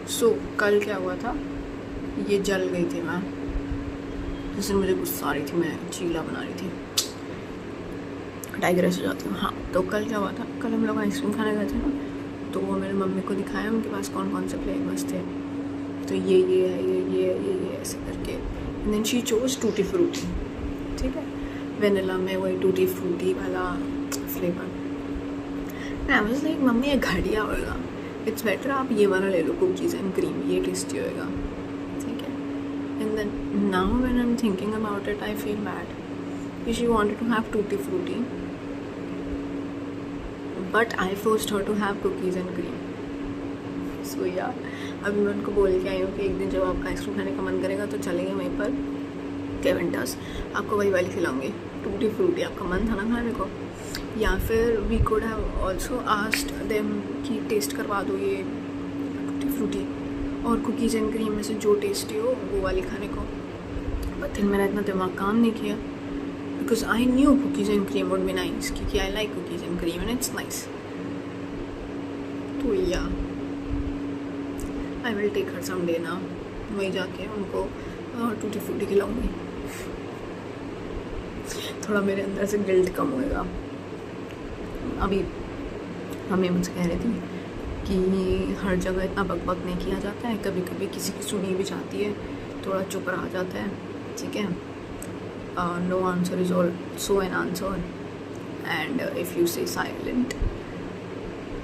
सो कल क्या हुआ था, ये जल गई थी मैं, जिससे मुझे गुस्सा आ रही थी, मैं चीला बना रही थी, डाइग्रेस हो जाती हूँ। हाँ, तो कल क्या हुआ था, कल हम लोग आइसक्रीम खाने गए थे ना, तो वो मेरी मम्मी को दिखाया उनके पास कौन कौन से फ्लेवर्स थे, तो ये है, ये ऐसे करके, and then she chose tutti frutti, ठीक है, वेनिला में वही टूटी फ्रूटी वाला फ्लेवर। मैं वाज लाइक मम्मी ये घटिया होएगा, इट्स बेटर आप ये वाला ले लो, कुकीज़ एंड क्रीम, ये टेस्टी होएगा, ठीक है। And then now when I am thinking about it I feel bad, she wanted to have tutti frutti but I forced her to have cookies and cream. So यार अभी मैं उनको बोल के आई हूँ कि एक दिन जब आपका आइसक्रीम खाने का मन करेगा तो चलेंगे वहीं पर केवेंटस, आपको वही वाली खिलाऊंगी, टूटी फ्रूटी, आपका मन था ना खाने को। या फिर we could have also asked them कि टेस्ट करवा दो ये टूटी फ्रूटी और कुकीज़ एंड क्रीम में से जो टेस्टी हो वो वाली खाने को, बट फिर मेरा इतना दिमाग काम नहीं किया, because I knew cookies and cream would be nice, क्योंकि I like cookies and cream and it's nice. तो yeah I will take her some day ना, वहीं जाके उनको टूटी फ्रूटी खिलाऊंगी, थोड़ा मेरे अंदर से गिल्ट कम होएगा। अभी मम्मी मुझसे कह रही थी कि हर जगह इतना बकबक नहीं किया जाता है, कभी कभी किसी की सुनी भी जाती है, थोड़ा चुप रहा जाता है, ठीक है। No answer is also an answer, and if you say silent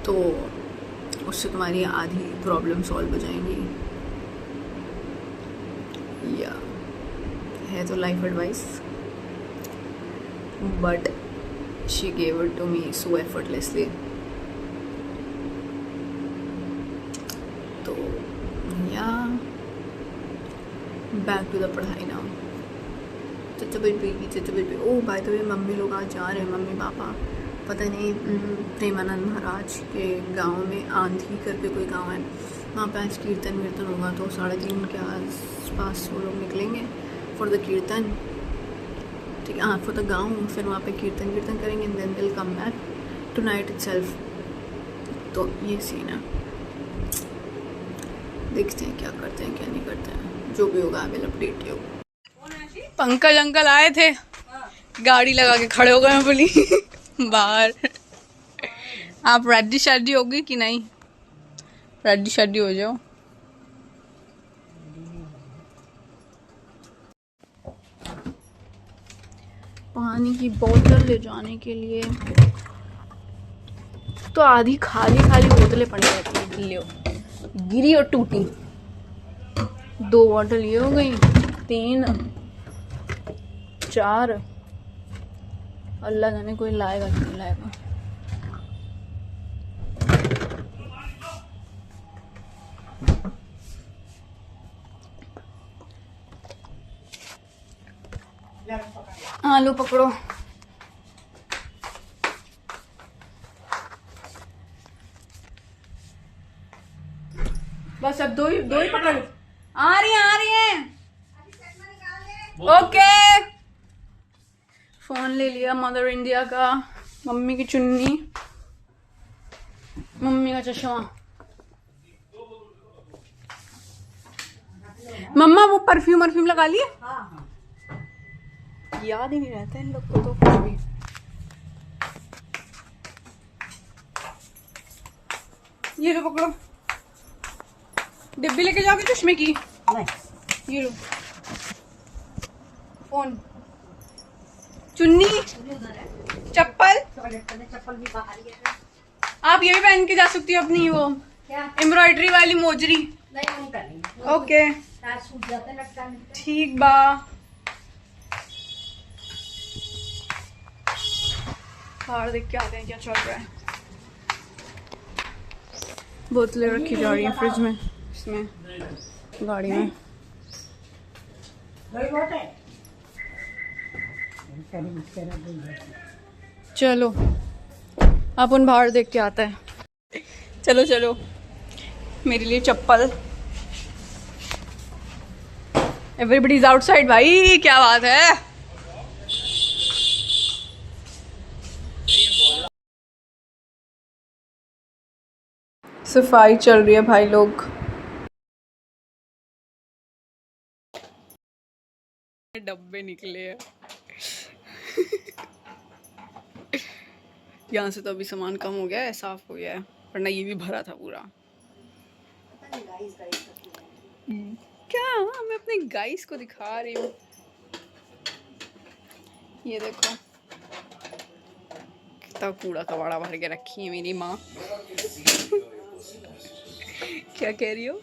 तो उससे तुम्हारी आधी प्रॉब्लम सॉल्व हो जाएंगी। या है तो life advice, but she gave it to me so effortlessly. तो या बैक टू द पढ़ाई नाउ। चचा baby oh by the way mummy लोग आज जा रहे हैं, मम्मी पापा पता नहीं प्रेमानंद महाराज के गांव में, आंधी करके कोई गांव है, वहाँ पे आज कीर्तन वीर्तन होगा, तो 3:30 के आसपास वो लोग निकलेंगे फॉर द कीर्तन, ठीक है, हाँ फॉर द गाँव, फिर वहाँ पे कीर्तन वीर्तन करेंगे and then will come back tonight itself. तो ये सीन है, देखते हैं क्या करते हैं क्या नहीं करते हैं, जो भी होगा आई will update you. Pankaj uncle आए थे, गाड़ी लगा के खड़े हो गए, मैं बोली बाहर आप रेडी शादी होगी कि नहीं, रेडी शादी हो जाओ। पानी की बोतल ले जाने के लिए तो आधी खाली खाली बोतलें पड़ी रहती हैं, गिल्ली गिरी और टूटी, 2 बॉटल ये हो गई, 3 4, अल्लाह जाने कोई लाएगा कि नहीं लाएगा। आलू पकड़ो, बस अब दो ही पकड़, आ रही हैं। ओके फोन ले लिया मदर इंडिया का, मम्मी की चुन्नी, मम्मी का चश्मा, मम्मा वो परफ्यूम लगा लिए, याद ही नहीं रहता इन लोग को तो कुछ भी। ये लो पकड़ो, डिब्बी लेके जाओगे चश्मे की, ये लो फोन, चुन्नी, चप्पल भी बाहर ही है। आप ये भी पहन के जा सकती हो अपनी वो एम्ब्रॉयडरी वाली मोजरी, ओके ठीक बा। बाहर देख के आते हैं क्या चल रहा है। बोतलें रखी जा रही हैं फ्रिज में, इसमें गाड़ी में। चलो अपन बाहर देख के आता है, चलो मेरे लिए चप्पल, एवरीबडी इज आउटसाइड भाई, क्या बात है। सफाई चल रही है भाई लोग। डब्बे निकले हैं। यहाँ से तो अभी सामान कम हो गया है, साफ हो गया है, वरना ये भी भरा था पूरा। क्या मैं अपने गाइस को दिखा रही हूँ, ये देखो कितना कूड़ा कबाड़ा भर के रखी है मेरी माँ। क्या कह रही हो,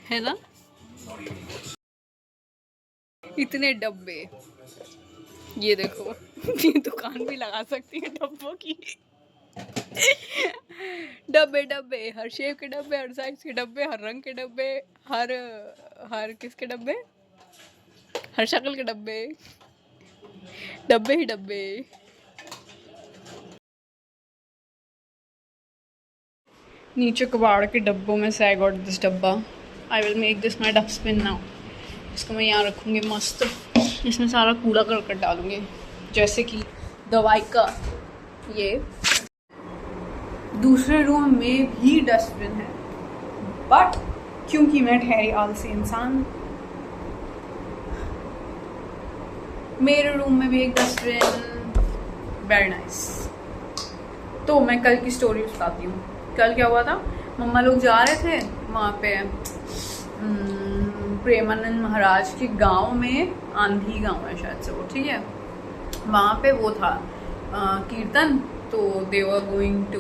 है ना, इतने डब्बे, ये देखो। ये दुकान भी लगा सकती है डब्बों की। डब्बे डब्बे, हर शेप के डब्बे, हर साइज के डब्बे, हर रंग के डब्बे, हर हर किसके डब्बे, हर शक्ल के डब्बे, डब्बे ही डब्बे। नीचे कबाड़ के डब्बों में से आई गॉट दिस डब्बा। I will make this my dustbin now. इसको मैं यहाँ रखूँगी मस्त, इसमें सारा कूड़ा करकट डालूँगी, जैसे कि दवाई का ये। दूसरे रूम में भी डस्टबिन है, बट क्योंकि मैं ठहरी आलसी इंसान, मेरे रूम में भी एक डस्टबिन। Very nice. तो मैं कल की स्टोरी बताती हूँ। कल क्या हुआ था, मम्मा लोग जा रहे थे वहाँ पे प्रेमानंद महाराज के गांव में, आंधी गांव है शायद से वो, ठीक है, वहाँ पे वो था कीर्तन, तो they were going to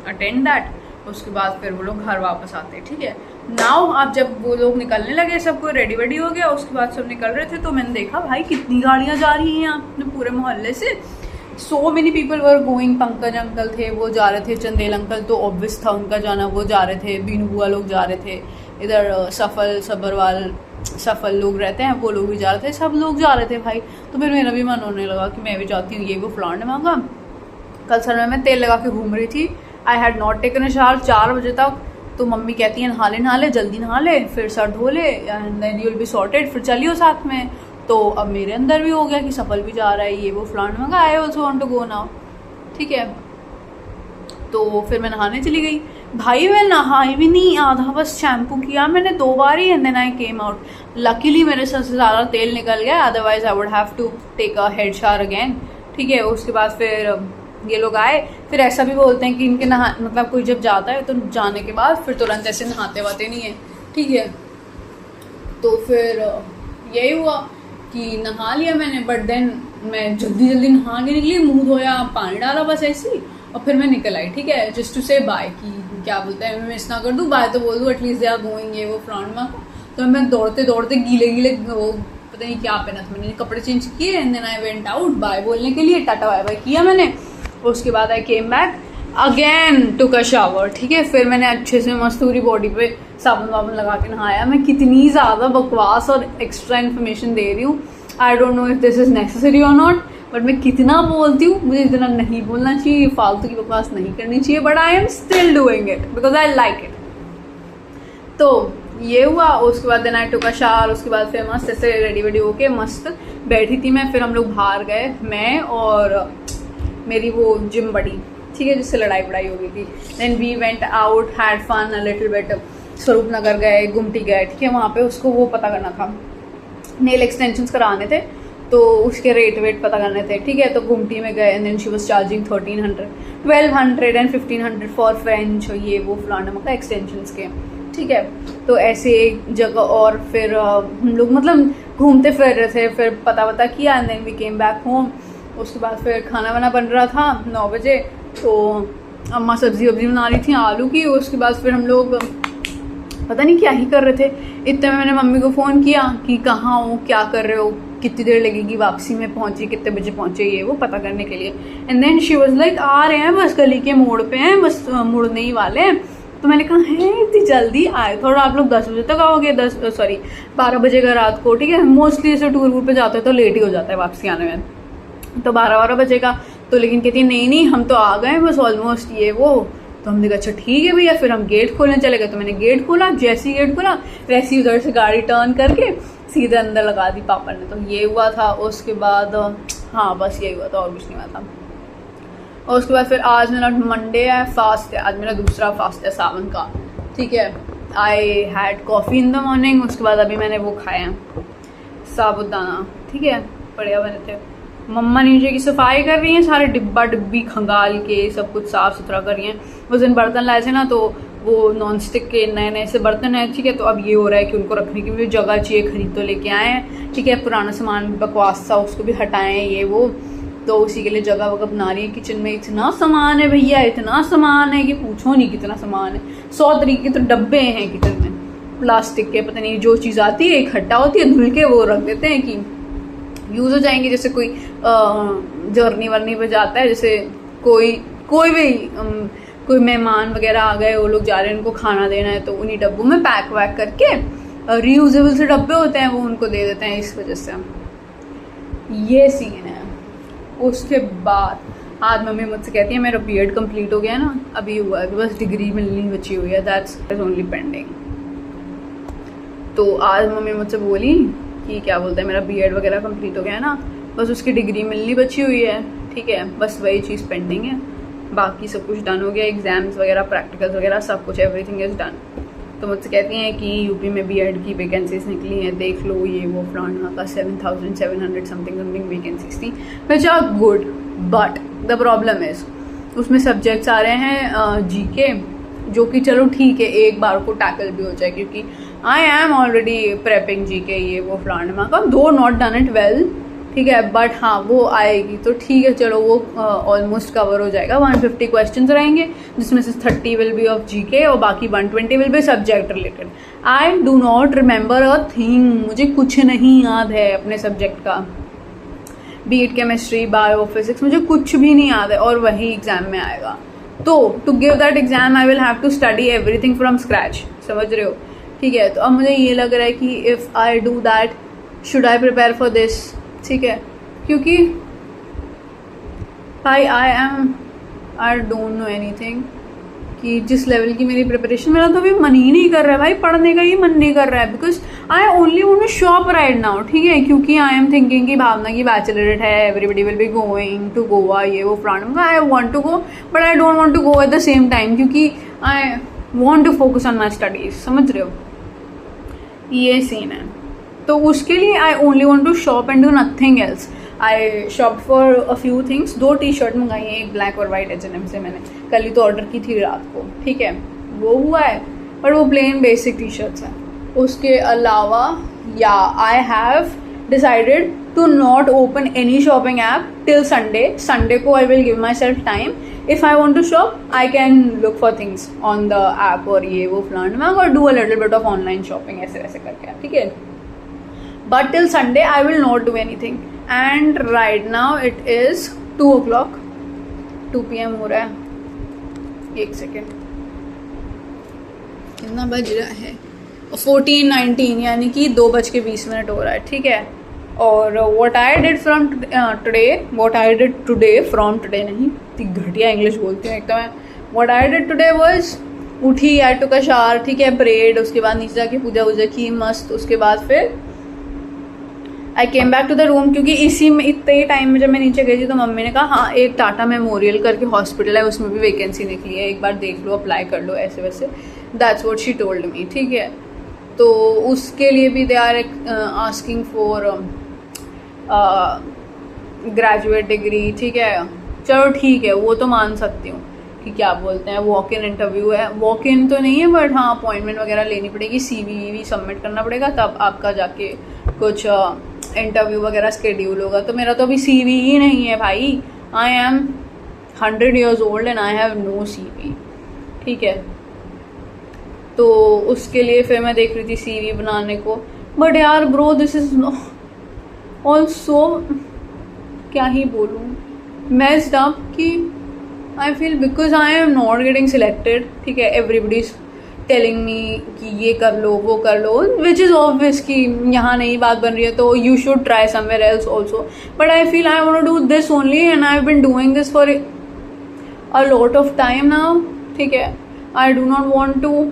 attend that. उसके बाद फिर वो लोग घर वापस आते, ठीक है। नाउ अब जब वो लोग निकलने लगे, सबको रेडी वेडी हो गया, उसके बाद सब निकल रहे थे, तो मैंने देखा भाई कितनी गाड़ियाँ जा रही हैं यहाँ अपने पूरे मोहल्ले से। So many people were going. Pankaj uncle थे वो जा रहे थे, चंदेल अंकल तो ऑब्वियस था उनका जाना, वो जा रहे थे, बीनू बुआ लोग जा रहे थे, इधर सफल सबरवाल सफल लोग रहते हैं वो लोग भी जा रहे थे, सब लोग जा रहे थे भाई। तो फिर मेरा भी मन होने लगा कि मैं भी जाती हूँ, ये वो फलाने मांगा। कल सर मैं तेल लगा के घूम रही थी, I had not taken a shower 4 बजे तक। तो मम्मी कहती है नहा ले जल्दी नहा ले, फिर सर धो ले and then you will be sorted, फिर चलियो साथ में। तो अब मेरे अंदर भी हो गया कि सफल भी जा रहा है, ये वो फलाने मांगा, I also want to go now, ठीक है। तो फिर मैं नहाने चली गई भाई, मैं नहाई भी नहीं, आधा बस शैम्पू किया मैंने 2 बार ही, and then I came out. Luckily मेरे सर से सारा तेल निकल गया, otherwise I would have to take a head shower again, ठीक है। उसके बाद फिर ये लोग आए, फिर ऐसा भी बोलते हैं कि इनके नहा मतलब कोई जब जाता है तो जाने के बाद फिर तुरंत ऐसे नहाते वाते नहीं है, ठीक है। तो फिर यही हुआ कि नहा लिया मैंने, बट देन मैं जल्दी जल्दी नहा के निकली, मुंह धोया, पानी डाला बस ऐसे ही, और फिर मैं निकल आई, ठीक है, जस्ट टू से बाय, कि क्या बोलते हैं, मैं मिस ना कर दूँ, बाय तो बोल दूँ एटलीस्ट दे आर गोइंग, ये वो फ्रंट में। तो मैं दौड़ते दौड़ते गीले वो पता नहीं क्या पहना था मैंने, कपड़े चेंज किए, and then I went out bye बोलने के लिए, टाटा बाय बाय किया मैंने। उसके बाद I came back again took a shower, ठीक है। फिर मैंने अच्छे से मस्त पूरी बॉडी पे साबुन वाबुन लगा के नहाया। मैं कितनी ज़्यादा बकवास और एक्स्ट्रा इन्फॉर्मेशन दे रही हूँ, I don't know if this is necessary और नॉट, बट मैं कितना बोलती हूँ, मुझे इतना नहीं बोलना चाहिए, फालतू की बकवास नहीं करनी चाहिए, but I am still doing it because I like it. तो ये हुआ। उसके बाद then I took a shower, उसके बाद फिर मस्त ऐसे रेडी वेडी होके मस्त बैठी थी मैं। फिर हम लोग बाहर गए, मैं और मेरी वो जिम बड़ी, ठीक है, जिससे लड़ाई वड़ाई हो गई थी। Then we went out, had fun a little bit, Swaroop Nagar गए, गुमटी गए, ठीक है। वहाँ पे उसको वो पता करना था, नेल एक्सटेंशंस कराने थे, तो उसके रेट वेट पता करने थे, ठीक है। तो गुमटी में गए, and then she was charging 1300, 1200 and 1500 for French, ये वो फलाना मतलब एक्सटेंशंस के, ठीक है। तो ऐसे एक जगह, और फिर हम लोग मतलब घूमते फिर रहे थे, फिर पता किया, and then we came back home. उसके बाद फिर खाना वाना बन रहा था 9 बजे, तो अम्मा सब्जी वब्जी बना रही थी आलू की। उसके बाद फिर हम लोग पता नहीं क्या ही कर रहे थे, इतने में मैंने मम्मी को फ़ोन किया कि कहाँ हो, क्या कर रहे हो, कितनी देर लगेगी वापसी में, पहुँची कितने बजे पहुँचे, ये वो पता करने के लिए। And then she was like आ रहे हैं बस, गली के मोड़ पे हैं, बस मुड़ने ही वाले हैं। तो मैंने कहा है इतनी जल्दी आए, थोड़ा आप लोग 10 बजे तक आओगे, 12 बजे का रात को, ठीक है। मोस्टली ऐसे टूर वूर पे जाते हैं तो लेट ही हो जाता है वापसी आने में, तो 12 बजेगा। तो लेकिन कहती है नहीं हम तो आ गए बस ऑलमोस्ट, ये वो। तो हमने कहा अच्छा ठीक है भैया, फिर हम गेट खोलने चले गए। तो मैंने गेट खोला, जैसे ही गेट खोला वैसे ही उधर से गाड़ी टर्न करके सीधे अंदर लगा दी पापा ने। तो ये हुआ था। उसके बाद हाँ बस यही हुआ था, और कुछ नहीं हुआ था। और उसके बाद फिर आज मेरा मंडे है, फास्ट है, आज मेरा दूसरा फास्ट है सावन का, ठीक है। I had coffee in the morning, उसके बाद अभी मैंने वो खाया है साबुदाना, ठीक है, बढ़िया बने थे। मम्मा नीचे की सफाई कर रही हैं, सारे डिब्बा डिब्बी खंगाल के सब कुछ साफ सुथरा कर रही हैं। उस दिन बर्तन लाए थे ना, तो वो नॉन स्टिक के नए नए से बर्तन है, ठीक है। तो अब ये हो रहा है कि उनको रखने की भी जगह चाहिए, खरीद तो लेके आए हैं, ठीक है। पुराना सामान बकवास था, उसको भी हटाएं ये वो, तो उसी के लिए जगह वगह बना रही है। किचन में इतना सामान है भैया, इतना सामान है कि पूछो नहीं कितना सामान है। 100 तरीके के तो डब्बे हैं किचन में प्लास्टिक के, पता नहीं जो चीज़ आती है इकट्ठा होती है, धुल के वो रख देते हैं कि यूज़ हो जाएंगे। जैसे कोई जर्नी वर्नी पे जाता है, जैसे कोई भी कोई मेहमान वगैरह आ गए, वो लोग जा रहे हैं, उनको खाना देना है, तो उन्हीं डब्बों में पैक वैक करके रीयूजेबल से डब्बे होते हैं, वो उनको दे देते हैं। इस वजह से ये सीन है। उसके बाद आज मम्मी मुझसे कहती है मेरा बीएड कंप्लीट हो गया ना, अभी हुआ है, बस डिग्री मिलनी बची हुई है, दैट्स ओनली पेंडिंग। तो आज मम्मी मुझसे बोली कि क्या बोलते हैं मेरा बीएड वगैरह कंप्लीट हो गया है ना, बस उसकी डिग्री मिलनी बची हुई है, ठीक है, बस वही चीज़ पेंडिंग है, बाकी सब कुछ डन हो गया, एग्जाम्स वगैरह प्रैक्टिकल्स वगैरह सब कुछ, एवरीथिंग इज़ डन। तो मुझसे कहती हैं कि यूपी में बीएड की वैकेंसीज निकली हैं, देख लो ये वो फलाना का 7,700 समथिंग वैकेंसीज थी। मैं चाह good, but the problem is उसमें सब्जेक्ट्स आ रहे हैं जीके, जो कि चलो ठीक है एक बार को टैकल भी हो जाए, क्योंकि I am already prepping GK ये वो फलाना का, दो नॉट डन इट वेल, ठीक है, बट हाँ वो आएगी तो ठीक है, चलो वो ऑलमोस्ट कवर हो जाएगा। 150 क्वेश्चंस रहेंगे, जिसमें से 30 विल बी ऑफ जीके और बाकी 120 will be subject related. I do not remember a thing, मुझे कुछ नहीं याद है अपने सब्जेक्ट का, बीएड केमिस्ट्री बायो फिजिक्स मुझे कुछ भी नहीं याद है, और वही एग्जाम में आएगा। तो to give that exam I will have to study everything from scratch, समझ रहे हो, ठीक है। तो अब मुझे ये लग रहा है कि if I do that should I prepare for this, ठीक है, क्योंकि भाई आई डोंट नो एनीथिंग कि जिस लेवल की मेरी प्रिपरेशन, मेरा तो अभी मन ही नहीं कर रहा है भाई, पढ़ने का ही मन नहीं कर रहा है, because I only want to shop right now, ठीक है, क्योंकि आई एम थिंकिंग कि भावना की बैचलरेट है, everybody will be going to Goa ये वो फ्रांड, I want to go but I don't want to go at the same time, क्योंकि I want to focus on my studies, समझ रहे हो, ये सीन है। तो उसके लिए I only want to shop and do nothing else. I shop for a few things, 2 T-shirt मंगाई हैं, एक ब्लैक और वाइट H&M से, मैंने कल ही तो ऑर्डर की थी रात को, ठीक है, वो हुआ है, पर वो प्लेन बेसिक टी-शर्ट्स हैं। उसके अलावा या I have decided to not open any shopping app till Sunday को I will give myself time, if I want to shop I can look for things on the app और ये वो फ्लान और do a little bit of online shopping, ऐसे वैसे करके, ठीक है। But till Sunday, I will not do anything. And right now it is 2 o'clock. 2 PM हो रहा है। एक सेकेंड, कितना बज रहा है? 14:19, यानी कि 2:20 हो रहा है, ठीक है। और what I did from today नहीं, इतनी घटिया इंग्लिश बोलती हूँ एक तो मैं। What I did today was उठी, I took a shower, ठीक है, प्रेड, उसके बाद नीचे जाके पूजा वूजा की मस्त, उसके बाद फिर I came back to the room, क्योंकि इसी में इतने ही टाइम में जब मैं नीचे गई थी तो मम्मी ने कहा हाँ एक टाटा मेमोरियल करके हॉस्पिटल है, उसमें भी वैकेंसी निकली है, एक बार देख लो, अप्लाई कर लो, ऐसे वैसे, that's what she told me, ठीक है। तो उसके लिए भी they are asking for graduate degree, ठीक है, चलो ठीक है, वो तो मान सकती हूँ कि क्या बोलते हैं वॉक इन इंटरव्यू है, वॉक इन तो नहीं है बट हाँ अपॉइंटमेंट वगैरह लेनी पड़ेगी, CV सबमिट करना पड़ेगा, तब आपका जाके कुछ इंटरव्यू वगैरह स्केड्यूल होगा। तो मेरा तो अभी CV ही नहीं है भाई, I am 100 years old and I have no CV, ठीक है। तो उसके लिए फिर मैं देख रही थी CV बनाने को, बट यार ब्रो दिस इज ऑल्सो, क्या ही बोलूँ, मेस्ड अप कि I feel because I am not getting selected, ठीक है, एवरीबडी इज टेलिंग मी कि ये कर लो वो कर लो, विच इज़ ऑब्वियस कि यहाँ नहीं बात बन रही है तो you should try somewhere else also, but I feel I want to do this only and I have been doing this for a lot of time now, ठीक है। I do not want to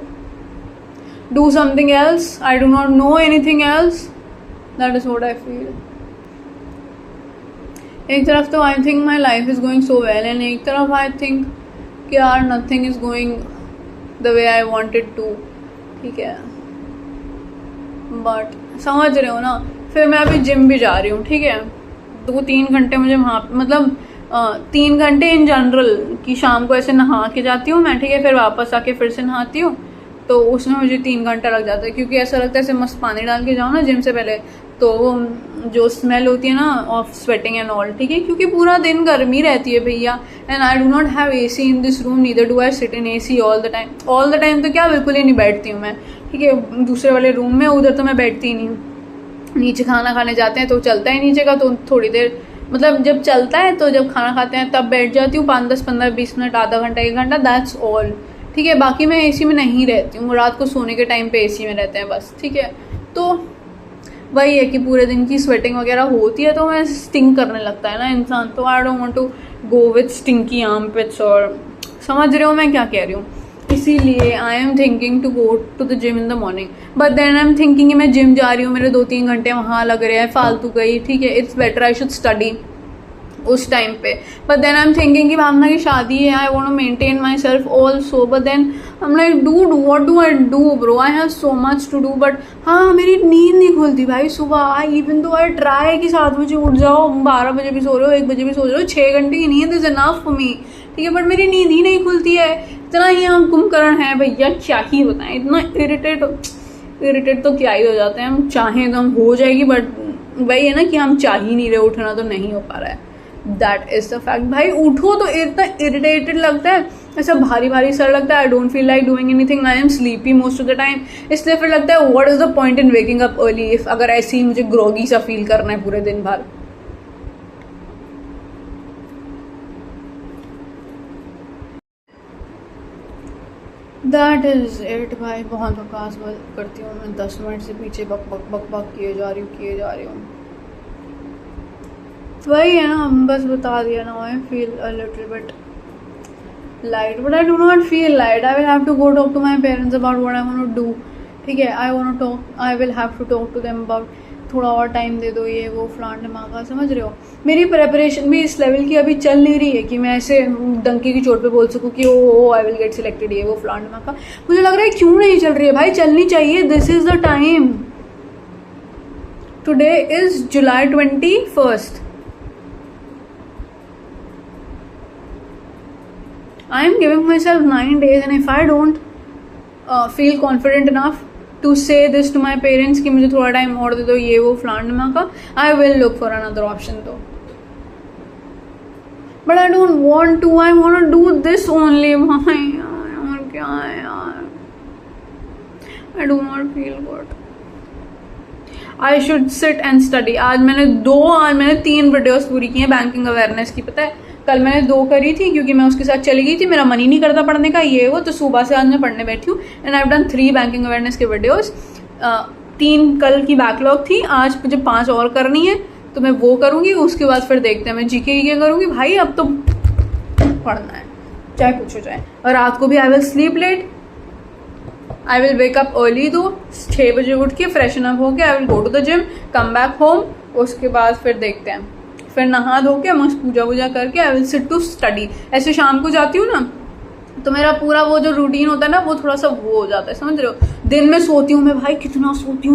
do something else, I do not know anything else, that is what I feel. एक तरफ तो I think my life is going so well and एक तरफ I think कि यार nothing is going the way I wanted to, ठीक है। But समझ रहे हो ना फिर मैं अभी जिम भी जा रही हूँ, ठीक है। 2-3 घंटे मुझे वहाँ मतलब 3 घंटे इन जनरल कि शाम को ऐसे नहा के जाती हूँ मैं, ठीक है, फिर वापस आके फिर से नहाती हूँ, तो उसमें मुझे 3 घंटा लग जाता है, क्योंकि ऐसा लगता है ऐसे मस्त पानी डाल के जाओ ना जिम से पहले, तो जो स्मेल होती है ना ऑफ स्वेटिंग एंड ऑल, ठीक है, क्योंकि पूरा दिन गर्मी रहती है भैया, and I do not have AC in this room, neither do I sit in AC all the time. All the time तो क्या, बिल्कुल ही नहीं बैठती हूँ मैं, ठीक है। दूसरे वाले रूम में उधर तो मैं बैठती ही नहीं हूँ। नीचे खाना खाने जाते हैं तो चलता है नीचे का, तो थोड़ी देर मतलब जब चलता है तो जब खाना खाते हैं तब बैठ जाती हूँ 5, 10, 15, 20 मिनट, आधा घंटा, 1 घंटा, दैट्स ऑल, ठीक है। बाकी मैं AC में नहीं रहती हूँ, रात को सोने के टाइम पे AC में रहते हैं बस, ठीक है। तो वही है कि पूरे दिन की स्वेटिंग वगैरह होती है तो मैं स्टिंक करने लगता है ना इंसान, तो I don't want to go with stinky armpits, और समझ रहे हो मैं क्या कह रही हूँ। इसीलिए I am thinking to go to the gym in the morning, but then I am thinking मैं जिम जा रही हूँ, मेरे 2-3 घंटे वहाँ लग रहे हैं फालतू गई, ठीक है। It's better I should study उस टाइम पे, but then I am thinking कि भावना की शादी है, I want to maintain my self also, but then I am like dude what do I do bro, I have so much to do, but हाँ मेरी नींद नहीं खुलती भाई सुबह, इवन दो आई ट्राई कि 7 बजे उठ जाओ, 12 बजे भी सो रहे हो, 1 बजे भी सो रहे हो, 6 घंटे की नींद इज इनफ फॉर मी, ठीक है, बट मेरी नींद ही नहीं खुलती है। इतना ही हम कुंभकर्ण है भैया, क्या ही बताएं, इतना इरिटेट तो क्या ही हो जाते हैं, हम चाहें तो हम हो जाएगी, बट वही है ना कि हम चाह ही नहीं रहे, उठना तो नहीं हो पा रहा है, दैट इज द फैक्ट। भाई उठो तो इतना इरिटेटेड लगता है, ऐसा भारी भारी सर लगता है, I don't feel like doing anything, I am sleepy most of the time, इसलिए फिर लगता है what is the point in waking up early if, अगर ऐसे ही मुझे ग्रोगी सा फील करना है पूरे दिन भर। दैट इज इट भाई, बहुत बकवास करती हूँ मैं, 10 मिनट से पीछे बक बक बक बक किए जा रही हूँ। वही है ना, बस बता दिया ना, I feel a little bit light, but I do not feel light, I will have to go talk to my parents about what I want to do, ठीक है। I will have to talk to them about थोड़ा और time दे दो, ये वो फलान ढमाका, समझ रहे हो। मेरी प्रेपरेशन भी इस लेवल की अभी चल नहीं रही है कि मैं ऐसे डंकी की चोट पे बोल सकूँ कि ओ आई विल गेट सिलेक्टेड, ये वो फलान ढमाका। मुझे लग रहा है क्यों नहीं चल रही है भाई, चलनी चाहिए, this is the time. Today is July 21st, I am giving myself 9 days, and if I don't feel confident enough to say this to my parents कि मुझे थोड़ा टाइम और दे दो, ये वो फलान का, I will look for another option though. But I don't want to. I want to do this only. भाई यार क्या है यार, I do not feel good. I should sit and study. आज मैंने 3 वीडियोस पूरी की हैं बैंकिंग अवेयरनेस की, पता है। कल मैंने 2 करी थी क्योंकि मैं उसके साथ चली गई थी, मेरा मन ही नहीं करता पढ़ने का, ये वो, तो सुबह से आज मैं पढ़ने बैठी हूँ, and I have done 3 banking awareness के वीडियोस। 3 कल की बैकलॉग थी, आज मुझे 5 और करनी है, तो मैं वो करूँगी, उसके बाद फिर देखते हैं मैं जीके करूँगी। भाई अब तो पढ़ना है चाहे कुछ हो जाए, और रात को भी I will sleep late, I will wake up early, तो 6 बजे उठ के फ्रेशन अप होके I will go to the gym, come back home, उसके बाद फिर देखते हैं, फिर नहा धो के मस्त पूजा वूजा करके I will sit to study. ऐसे शाम को जाती हूँ ना तो मेरा पूरा वो जो रूटीन होता है ना वो थोड़ा सा वो हो जाता है, समझ रहे हो। दिन में सोती हूँ मैं, भाई कितना सोती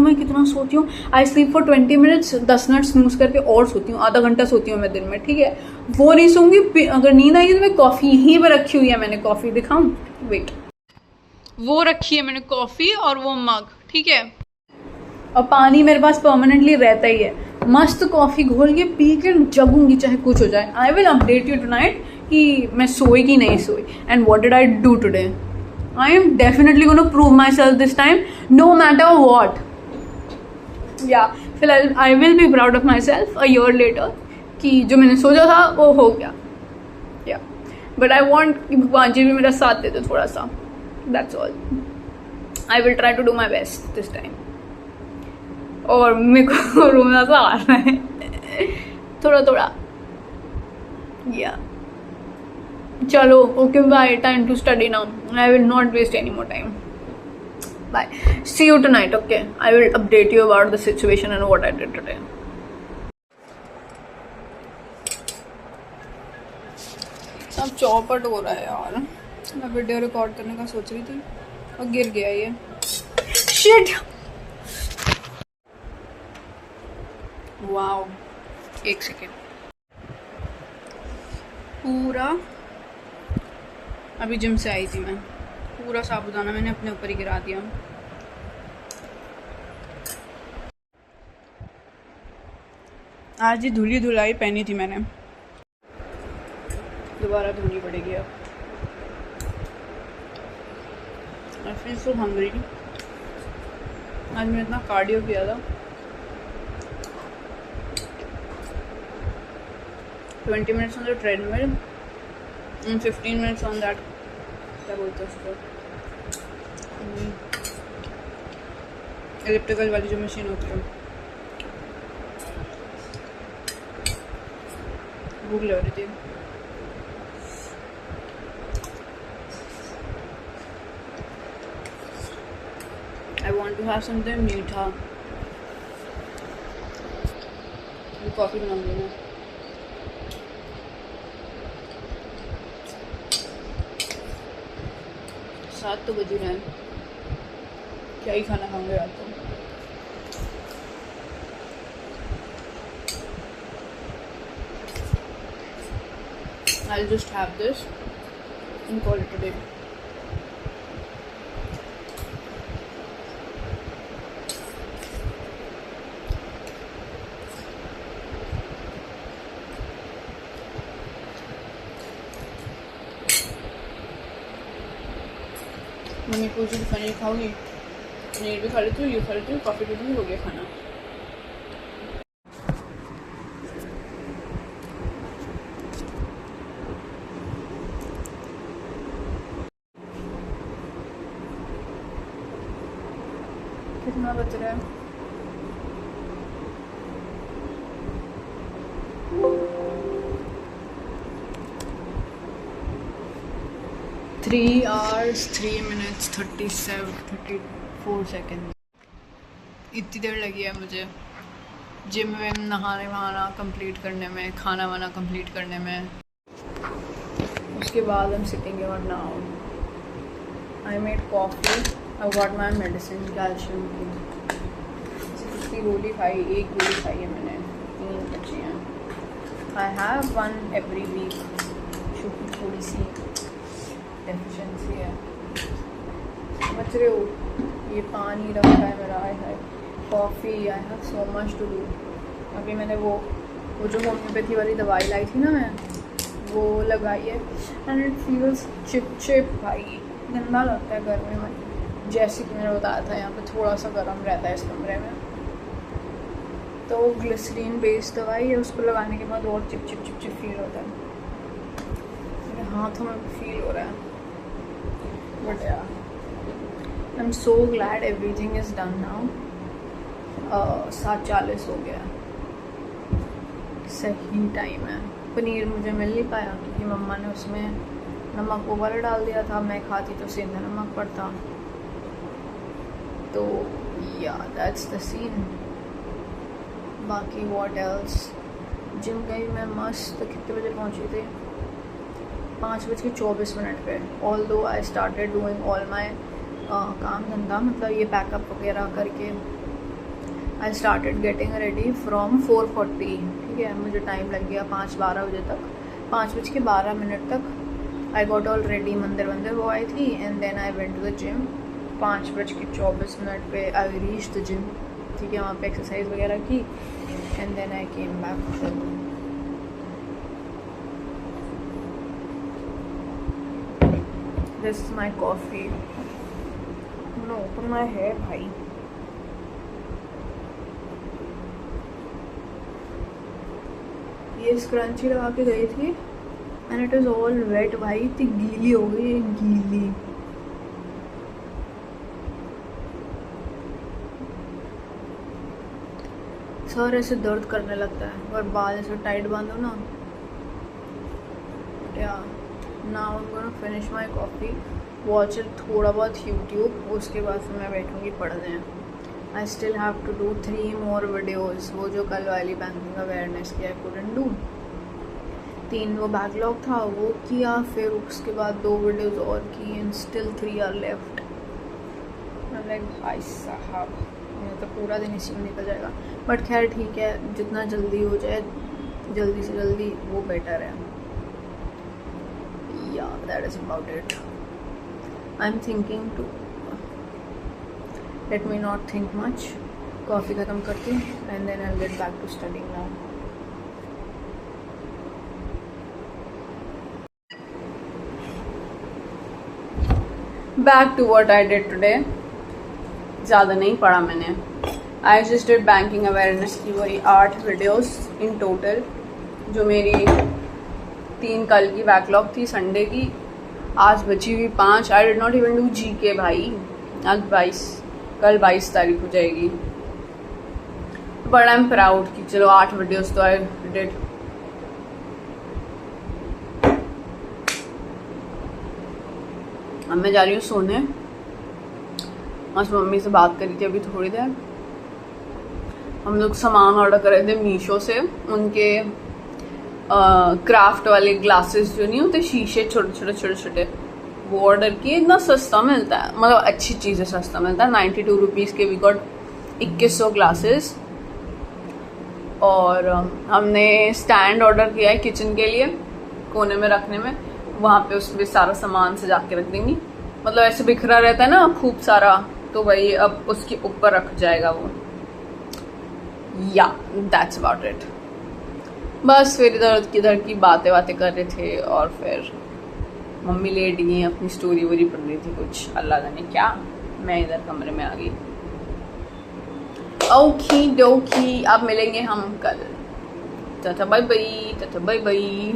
हूँ, I sleep for 20 minutes, 10 minute snooze करके और सोती हूँ, आधा घंटा सोती हूँ मैं दिन में, ठीक है। वो नहीं सोऊंगी, अगर नींद आएगी तो मैं कॉफ़ी यहीं पर रखी हुई है, मैंने कॉफ़ी दिखाऊँ, वेट, वो रखी है मैंने कॉफ़ी और वो मग, ठीक है, और पानी मेरे पास परमानेंटली रहता ही है, मस्त कॉफ़ी घोल के पी के जगूंगी चाहे कुछ हो जाए। I will update you tonight कि मैं सोई कि नहीं सोई, and what did I do today. I am definitely gonna prove my self this time, no matter what, या फिर I will be proud of my self a year later कि जो मैंने सोचा था वो हो गया, या बट आई वॉन्ट कि भगवान जी भी मेरा साथ दे दो थोड़ा सा, that's all. I will try to do my best this time, और मेरे को रोना सा आ रहा है थोड़ा, या चलो okay bye, time to study now, I will not waste any more time, bye, see you tonight, okay, I will update you about the situation and what I did today. अब चौपट हो रहा है यार, मैं वीडियो रिकॉर्ड करने का सोच रही थी और गिर गया ये, शिट। वाओ, एक सेकेंड। पूरा अभी जिम से आई थी मैं, पूरा साबुदाना मैंने अपने ऊपर ही गिरा दिया। आज ही धुली धुलाई पहनी थी मैंने, दोबारा धोनी पड़ेगी अब। I feel so hungry. आज मैंने इतना कार्डियो किया था, 20 minutes on the treadmill and 15 minutes on that, क्या बोलते हैं उसको, इलेक्ट्रिकल वाली जो मशीन होती है। भूख लग रही थी। I want to have something मीठा। कॉफ़ी बनाऊंगी मैं। सात तो बज रहे हैं, क्या ही खाना खाऊंगे रात को। I'll just have this and call it a day. Mummy पूछी तो पनीर खाओगी, पनीर भी खा लेती हूँ, ये खा लेती हूँ, कॉफ़ी पी लूँगी, हो गया खाना। कितना बच रहा है? Three hours 3 minutes 34 seconds। इतनी देर लगी है मुझे जिम में नहाने वहाना कंप्लीट करने में, खाना वाना कंप्लीट करने में। उसके बाद हम सिटिंग और now I made coffee, I got my medicine calcium की। कितनी गोली खाई? एक गोली खाई है मैंने, 3 बची हैं। आई हैव 1 every week, क्योंकि थोड़ी सी डेफिशिएंसी है। समझ रहे हो? ये पानी रखा है मेरा, आई है coffee, I have so much to do. अभी मैंने वो जो होम्योपैथी वाली दवाई लाई थी ना मैं, वो लगाई है एंड इट फील्स चिप भाई, गंदा लगता है गर्मी में। जैसे कि मैंने बताया था यहाँ पे थोड़ा सा गर्म रहता है इस कमरे में, तो ग्लिसरीन बेस्ड दवाई है, उसको लगाने के बाद और चिप फील होता है। मेरे हाथों में फील हो रहा है। बट यार I am so glad everything is done now. 7:40 हो गया, सही टाइम है। पनीर मुझे मिल नहीं पाया क्योंकि मम्मा ने उसमें नमक ओवर डाल दिया था, मैं खाती तो सीधा नमक पड़ता। तो या दैट्स द सीन। बाकी व्हाट एल्स, जिम गई मैं मस्त। कितने बजे पहुंची थी? 5:24 पे। ऑल दो I started doing all my काम धंधा, मतलब ये पैकअप वगैरह करके I started getting ready from 4:40। ठीक है, मुझे टाइम लग गया 5:12 बजे तक, 5:12 तक आई गॉट ऑल रेडी। मंदिर वो आई थी and then I went to the gym. 5:24 पे आई रीच द जिम। ठीक है, वहाँ पे एक्सरसाइज वगैरह की and then I came back. This is my coffee. No open my hair भाई। ये स्क्रंची लगा के गई थी and it is all wet भाई, इतनी गीली हो गई है, गीली। सर ऐसे दर्द करने लगता है और बाल ऐसे टाइट बांधो ना। या now I am gonna finish my coffee, watch it थोड़ा बहुत यूट्यूब, उसके बाद फिर मैं बैठूँगी पढ़ने। I still have to do 3 more videos. वो जो कल वाली बैंकिंग अवेयरनेस की आई कुडंट डू। 3 वो बैकलॉग था, वो किया, फिर उसके बाद 2 वीडियोज़ और की and still 3 are left. Like भाई साहब नहीं तो पूरा दिन इसी में निकल जाएगा। बट खैर ठीक है, जितना जल्दी हो जाए, जल्दी से जल्दी वो बेटर है। या that is about it. I am thinking to let me not think much. Coffee ख़त्म करके and then I get back to studying now. Back to what I did today. ज़्यादा नहीं पढ़ा मैंने। I just did banking awareness की वही 8 videos in total, जो मेरी 3 कल की बैकलॉग थी संडे की। आज बची हुई 5। I did not even do GK भाई। आज 22, कल 22 तारीख हो जाएगी। बट आई एम प्राउड कि चलो 8 वीडियोस तो आई डिड। अब मैं जा रही हूँ सोने। आज मम्मी से बात करी थी अभी थोड़ी देर। हम लोग सामान ऑर्डर कर रहे थे मीशो से, उनके क्राफ्ट वाले ग्लासेस जो नहीं होते, शीशे छोटे छोटे, वो ऑर्डर किए। इतना सस्ता मिलता है, मतलब अच्छी चीज़ें सस्ता मिलता है। 92 रुपीज़ के वी गॉट 2100 ग्लासेस। और हमने स्टैंड ऑर्डर किया है किचन के लिए, कोने में रखने में। वहाँ पे उसमें सारा सामान सजा के रख देंगी। मतलब ऐसे बिखरा रहता है ना खूब सारा, तो वही अब उसके ऊपर रख जाएगा वो। या दैट्स अबाउट इट। बस फिर इधर किधर की बातें कर रहे थे, और फिर मम्मी लेट गई, अपनी स्टोरी वोरी पढ़ रही थी कुछ, अल्लाह जाने क्या। मैं इधर कमरे में आ गई। ओकी डोकी, अब मिलेंगे हम कल। Tata bye bye, tata bye bye.